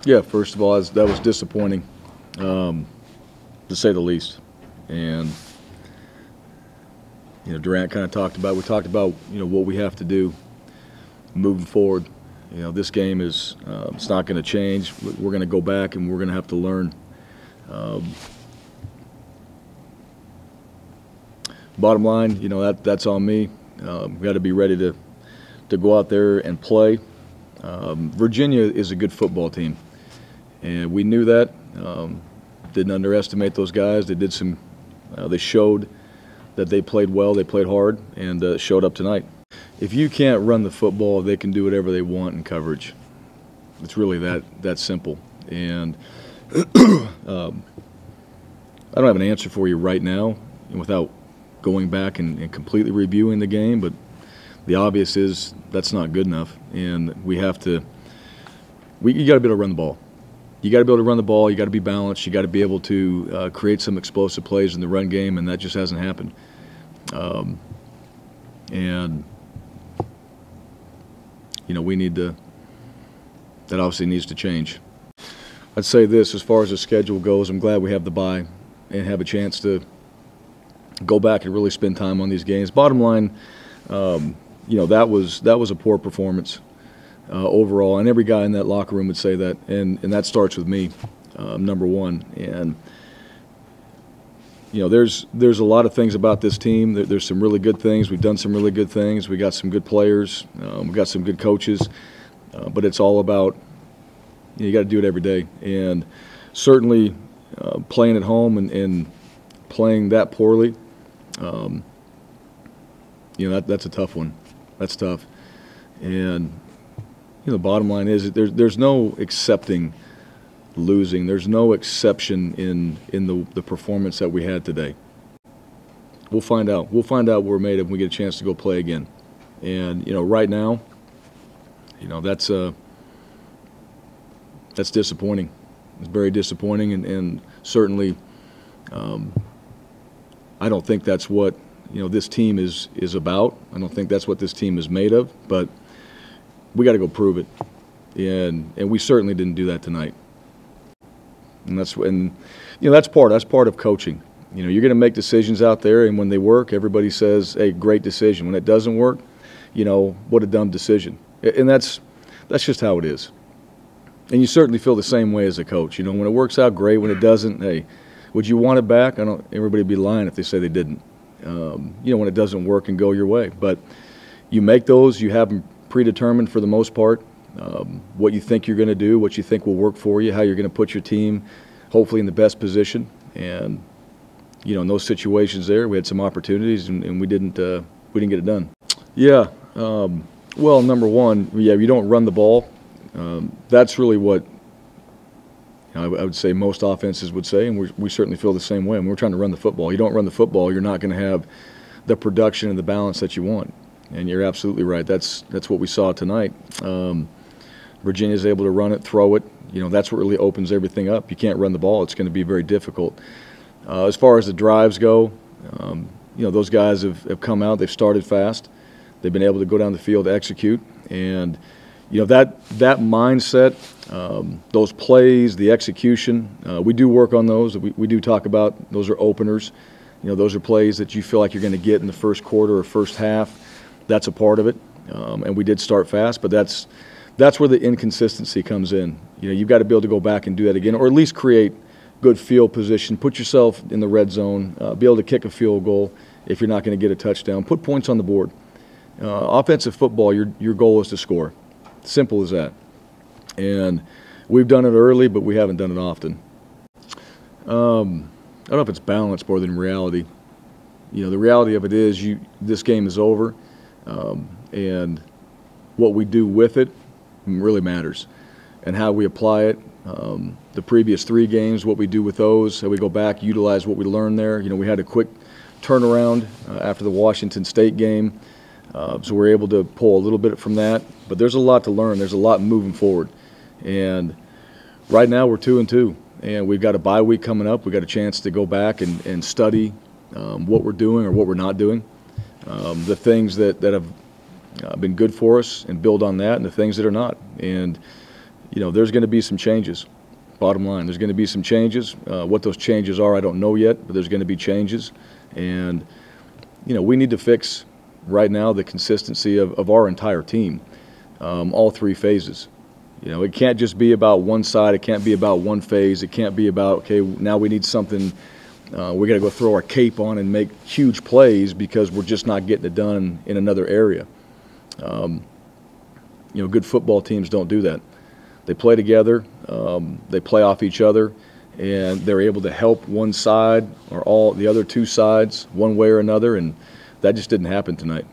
Yeah, first of all, that was disappointing, to say the least. And Durant kind of talked about. We talked about what we have to do moving forward. This game is it's not going to change. We're going to go back and we're going to have to learn. Bottom line, that's on me. We got to be ready to go out there and play. Virginia is a good football team, and we knew that. Didn't underestimate those guys. They did some. They showed that they played well. They played hard, and showed up tonight. If you can't run the football, they can do whatever they want in coverage. It's really that simple. And I don't have an answer for you right now without going back and completely reviewing the game, but the obvious is that's not good enough, and you got to be able to run the ball. You got to be able to run the ball. You got to be balanced. You got to be able to create some explosive plays in the run game, and that just hasn't happened. And we need to. That obviously needs to change. I'd say this: as far as the schedule goes, I'm glad we have the bye and have a chance to go back and really spend time on these games. Bottom line, that was a poor performance overall, and every guy in that locker room would say that, and that starts with me, number one. And there's a lot of things about this team. There's some really good things. We've done some really good things. We got some good players. We got some good coaches, but it's all about you got to do it every day. And certainly playing at home and playing that poorly, that's a tough one. That's tough. And the bottom line is there's no accepting losing. There's no exception in the performance that we had today. We'll find out. We'll find out what we're made of when we get a chance to go play again. And right now, that's disappointing. It's very disappointing, and certainly I don't think that's what this team is about. I don't think that's what this team is made of. But we got to go prove it, and we certainly didn't do that tonight. And that's part of coaching. You're going to make decisions out there, and when they work, everybody says, "Hey, great decision." When it doesn't work, what a dumb decision. And that's just how it is. And you certainly feel the same way as a coach. When it works out, great. When it doesn't, hey, would you want it back? Everybody would be lying if they say they didn't. When it doesn't work and go your way. But you make those, you have them predetermined for the most part, what you think you're going to do, what you think will work for you, how you're going to put your team hopefully in the best position. And, in those situations there, we had some opportunities and we didn't get it done. Yeah. Well, number one, you don't run the ball. That's really what I would say most offenses would say, and we certainly feel the same way. We're trying to run the football. You don't run the football, you're not going to have the production and the balance that you want. And you're absolutely right. That's what we saw tonight. Virginia's able to run it, throw it. That's what really opens everything up. You can't run the ball. It's going to be very difficult. As far as the drives go, those guys have come out. They've started fast. They've been able to go down the field, execute, and that mindset, those plays, the execution, we do work on those. We do talk about those are openers. Those are plays that you feel like you're going to get in the first quarter or first half. That's a part of it, and we did start fast, but that's where the inconsistency comes in. You've got to be able to go back and do that again, or at least create good field position, put yourself in the red zone, be able to kick a field goal if you're not going to get a touchdown, put points on the board. Offensive football, your goal is to score. Simple as that. And we've done it early, but we haven't done it often. I don't know if it's balance more than reality. The reality of it is this game is over, and what we do with it really matters, and how we apply it. The previous 3 games, what we do with those, how we go back, utilize what we learned there. We had a quick turnaround after the Washington State game. So we're able to pull a little bit from that, but there's a lot to learn. There's a lot moving forward, and right now we're 2-2, and we've got a bye week coming up. We've got a chance to go back and study what we're doing or what we're not doing, the things that have been good for us, and build on that, and the things that are not. And there's going to be some changes. Bottom line, there's going to be some changes. What those changes are, I don't know yet, but there's going to be changes. And, we need to fix right now the consistency of our entire team, all three phases. It can't just be about one side. It can't be about one phase. It can't be about, okay, now we need something. We got to go throw our cape on and make huge plays because we're just not getting it done in another area. Good football teams don't do that. They play together, they play off each other, and they're able to help one side or all the other two sides one way or another, and that just didn't happen tonight.